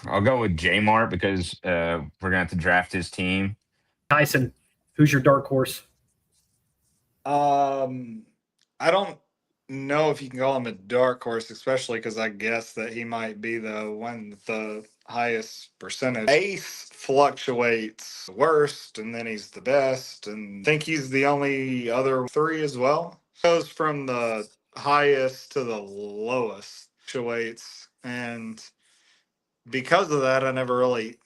I'll go with J Mart because we're going to have to draft his team. Tyson, who's your dark horse? I don't know if you can call him a dark horse, especially because I guess that he might be the one with the highest percentage. Ace fluctuates worst, and then he's the best, and I think he's the only other three as well. Goes from the highest to the lowest, fluctuates, and because of that, I never really.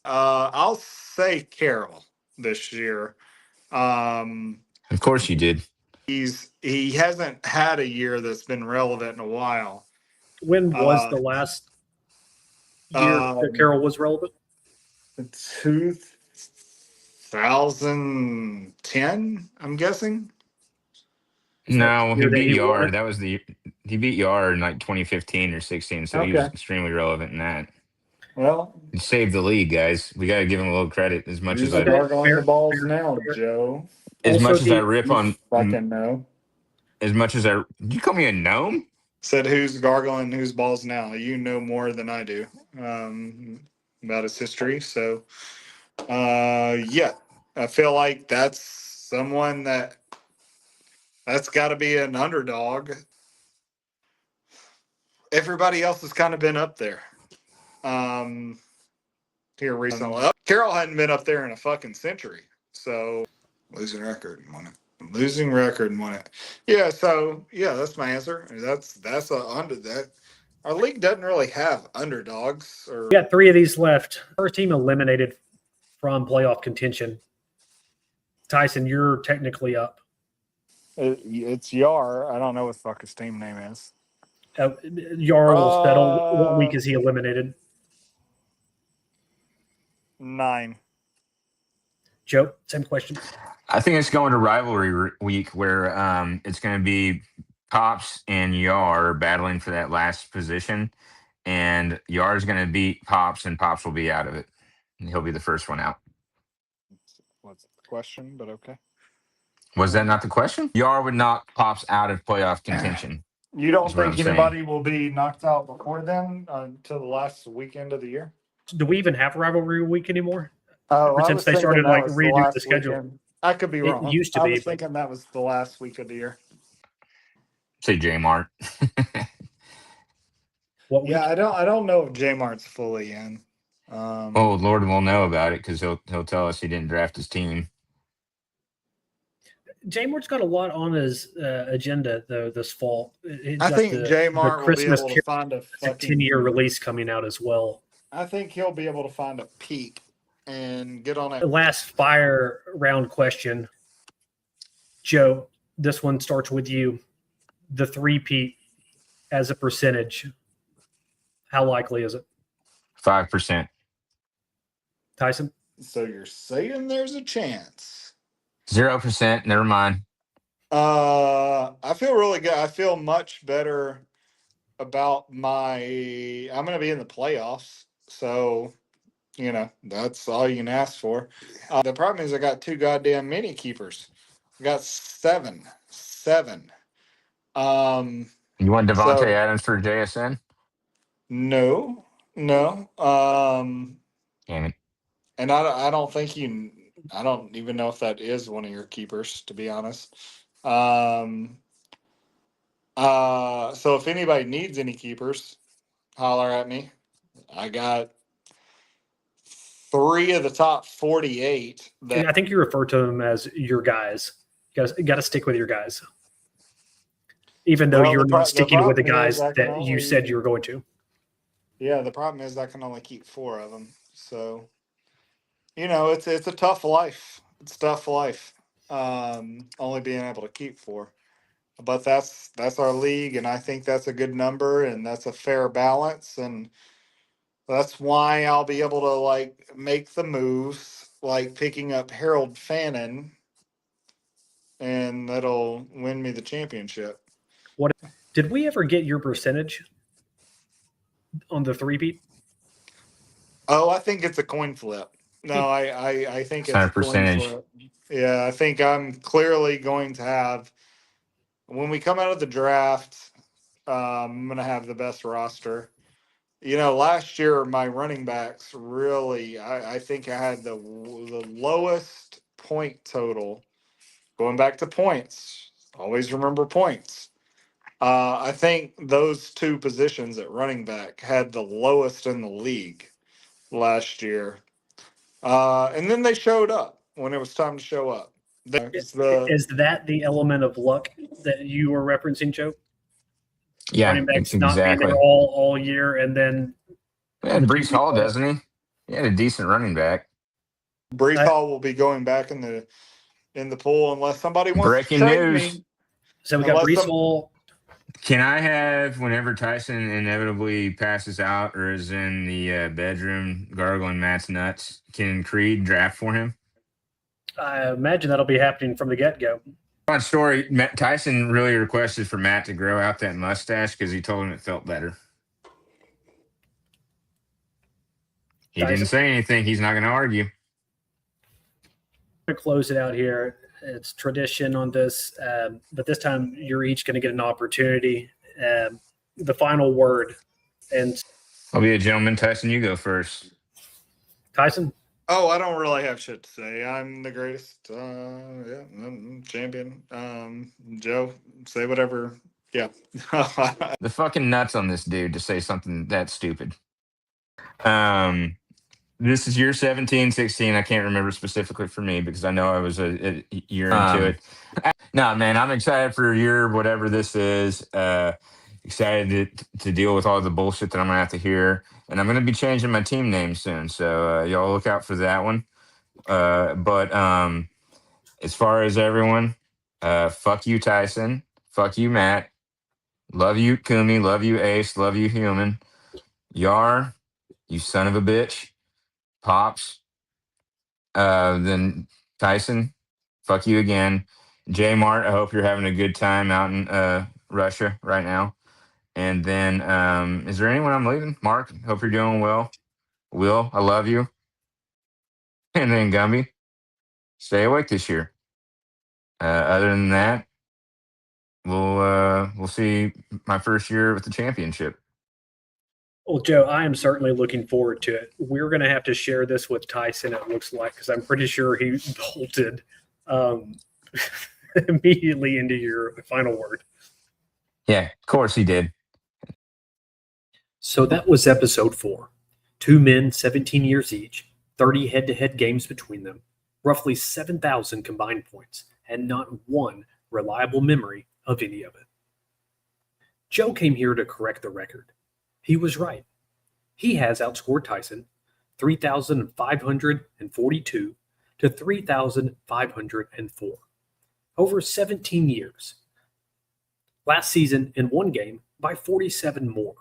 I'll say Carroll this year. Of course you did. He hasn't had a year that's been relevant in a while. When was the last year that Carroll was relevant? 2010, I'm guessing. No, he year that beat he Yard. won? That was he beat Yard in like 2015 or 16, so he was Okay. extremely relevant in that. Well, He saved the league, guys. We got to give him a little credit. As much who's as I gargling the balls Fair, now, fair. Joe? as Also, much as I the rip You on fucking know. as much as I you call me a gnome? Said who's gargling whose balls now? You know more than I do about his history. So, yeah, I feel like that's someone that's got to be an underdog. Everybody else has kind of been up there. Here recently, Carroll hadn't been up there in a fucking century. So losing record and won it. Losing record and won it. Yeah. So yeah, that's my answer. That's a under that. Our league doesn't really have underdogs. Or we got 3 of these left. First team eliminated from playoff contention. Tyson, you're technically up. it's Yar. I don't know what the fuck his team name is. Yar will settle. What week is he eliminated? 9. Joe, same question. I think it's going to rivalry week where it's going to be Pops and Yar battling for that last position, and Yar's going to beat Pops, and Pops will be out of it. He'll be the first one out. What's the question? But okay. Was that not the question? Yar would knock Pops out of playoff contention. You don't Is what I'm think saying. anybody will be knocked out before then until the last weekend of the year? Do we even have rivalry week anymore? Oh, I Since was they thinking started that like was the redoing the last schedule. weekend. I could be wrong. It used to I be, was but thinking that was the last week of the year. Say J Mart. what week? Yeah, I don't know if J Mart's fully in. Oh Lord, we'll know about it because he'll tell us he didn't draft his team. J Mart's got a lot on his agenda though this fall. I think J Mart will be Christmas able to find a fucking 10-year release coming out as well. I think he'll be able to find a peak and get on The it. last fire round question, Joe. This one starts with you. The three-peat as a percentage, how likely is it? 5%. Tyson? So you're saying there's a chance? 0%. Never mind. I feel really good. I feel much better about I'm going to be in the playoffs. So, that's all you can ask for. The problem is I got 2 goddamn mini keepers. I got 7. 7. You want Devontae So Adams for JSN? no. Damn it. And I don't think I don't even know if that is one of your keepers, to be honest. So if anybody needs any keepers, holler at me. I got 3 of the top 48. And I think you refer to them as your guys. You got to stick with your guys, even though you're not sticking with the guys that you said you were going to. Yeah, the problem is I can only keep 4 of them. So, it's a tough life. It's tough life. Only being able to keep 4. But that's our league, and I think that's a good number, and that's a fair balance, and that's why I'll be able to make the moves, like picking up Harold Fannin, and that'll win me the championship. What did we ever get your percentage on the three-peat? Oh, I think it's a coin flip. No, I think It's it's not a a coin percentage. flip. Yeah, I think I'm clearly going to have when we come out of the draft. I'm going to have the best roster. Last year my running backs really, I think I had the lowest point total. Going back to points, always remember points. I think those two positions at running back had the lowest in the league last year. And then they showed up when it was time to show up. Is that the element of luck that you were referencing, Joe? Yeah, Running backs not being exactly. there all year, and then And Brees Hall, doesn't he? He had a decent running back. Brees Hall will be going back in the pool unless somebody wants to Breaking trade news. me. So we got Brees Hall. Can I have, whenever Tyson inevitably passes out or is in the bedroom gargling Matt's nuts, can Creed draft for him? I imagine that'll be happening from the get-go. Fun story. Tyson really requested for Matt to grow out that mustache because he told him it felt better. He didn't say anything. He's not going to argue. To close it out here, it's tradition on this, but this time you're each going to get an opportunity. The final word, and I'll be a gentleman. Tyson, you go first. Tyson. Oh, I don't really have shit to say. I'm the greatest. Champion. Joe, say whatever. Yeah. The fucking nuts on this dude to say something that stupid. This is year 17, 16. I can't remember specifically for me because I know I was a year into it. No, man, I'm excited for year whatever this is. Excited to deal with all the bullshit that I'm going to have to hear. And I'm going to be changing my team name soon. So y'all look out for that one. But as far as everyone, fuck you, Tyson. Fuck you, Matt. Love you, Kumi. Love you, Ace. Love you, Human. Yar, you son of a bitch. Pops. Then Tyson, fuck you again. J Mart, I hope you're having a good time out in Russia right now. And then, is there anyone I'm leaving? Mark, hope you're doing well. Will, I love you. And then Gumby, stay awake this year. Other than that, we'll see my first year with the championship. Well, Joe, I am certainly looking forward to it. We're going to have to share this with Tyson, it looks like, because I'm pretty sure he bolted immediately into your final word. Yeah, of course he did. So that was episode 4. 2 men, 17 years each, 30 head-to-head games between them, roughly 7,000 combined points, and not one reliable memory of any of it. Joe came here to correct the record. He was right. He has outscored Tyson 3,542 to 3,504 over 17 years. Last season, in one game, by 47 more.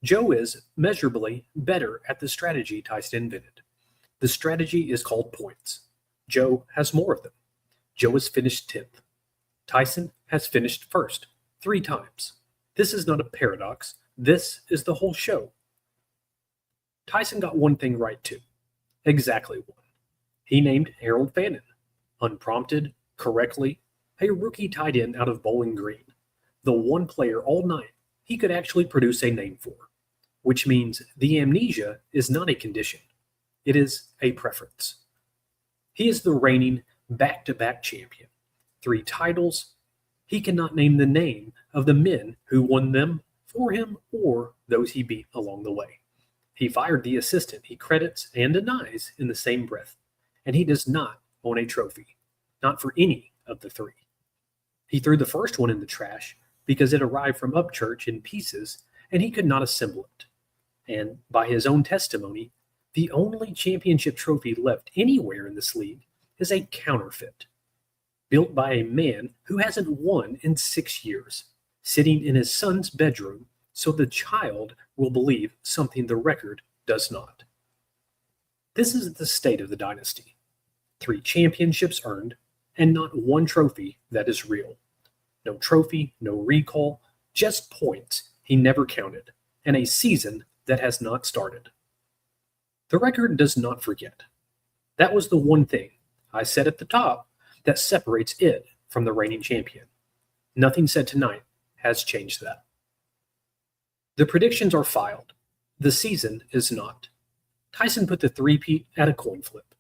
Joe is measurably better at the strategy Tyson invented. The strategy is called points. Joe has more of them. Joe has finished 10th. Tyson has finished first 3 times. This is not a paradox. This is the whole show. Tyson got one thing right too. Exactly one. He named Harold Fannin, unprompted, correctly, a rookie tight end out of Bowling Green. The one player all night he could actually produce a name for, which means the amnesia is not a condition. It is a preference. He is the reigning back-to-back champion. 3 titles. He cannot name the name of the men who won them for him or those he beat along the way. He fired the assistant he credits and denies in the same breath, and he does not own a trophy, not for any of the 3. He threw the first one in the trash because it arrived from Upchurch in pieces and he could not assemble it. And by his own testimony, the only championship trophy left anywhere in this league is a counterfeit, built by a man who hasn't won in 6 years, sitting in his son's bedroom so the child will believe something the record does not. This is the state of the dynasty. 3 championships earned, and not one trophy that is real. No trophy, no recall, just points he never counted, and a season that has not started. The record does not forget. That was the one thing I said at the top that separates it from the reigning champion. Nothing said tonight has changed that. The predictions are filed. The season is not. Tyson put the three-peat at a coin flip.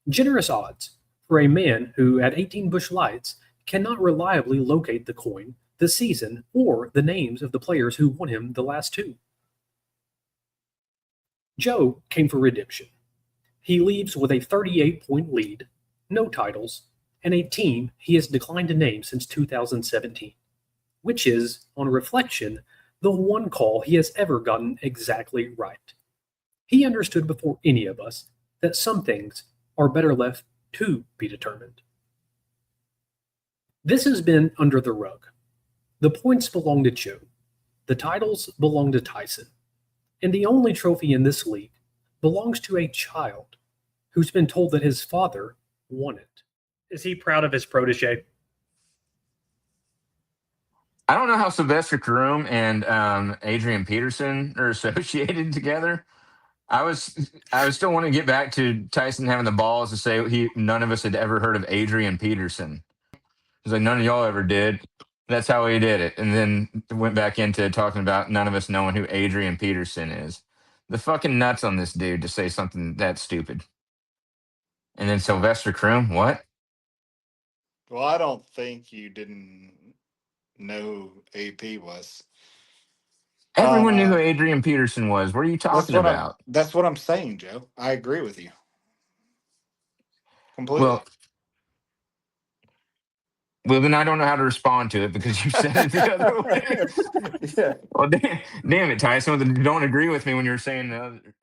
Generous odds for a man who, at 18 Busch Lights, cannot reliably locate the coin the season, or the names of the players who won him the last two. Joe came for redemption. He leaves with a 38-point lead, no titles, and a team he has declined to name since 2017, which is, on reflection, the one call he has ever gotten exactly right. He understood before any of us that some things are better left to be determined. This has been under the rug. The points belong to Joe. The titles belong to Tyson. And the only trophy in this league belongs to a child who's been told that his father won it. Is he proud of his protege? I don't know how Sylvester Caroom and Adrian Peterson are associated together. I still want to get back to Tyson having the balls to say none of us had ever heard of Adrian Peterson. He's like, none of y'all ever did. That's how he did it. And then went back into talking about none of us knowing who Adrian Peterson is. The fucking nuts on this dude to say something that stupid. And then Sylvester Croom, what? Well, I don't think you didn't know who AP was. Everyone knew who Adrian Peterson was. What are you talking about? That's what I'm saying, Joe. I agree with you completely. Well, then I don't know how to respond to it because you said it the other way. Yeah. Well, damn it, Tyson. Don't agree with me when you're saying the other.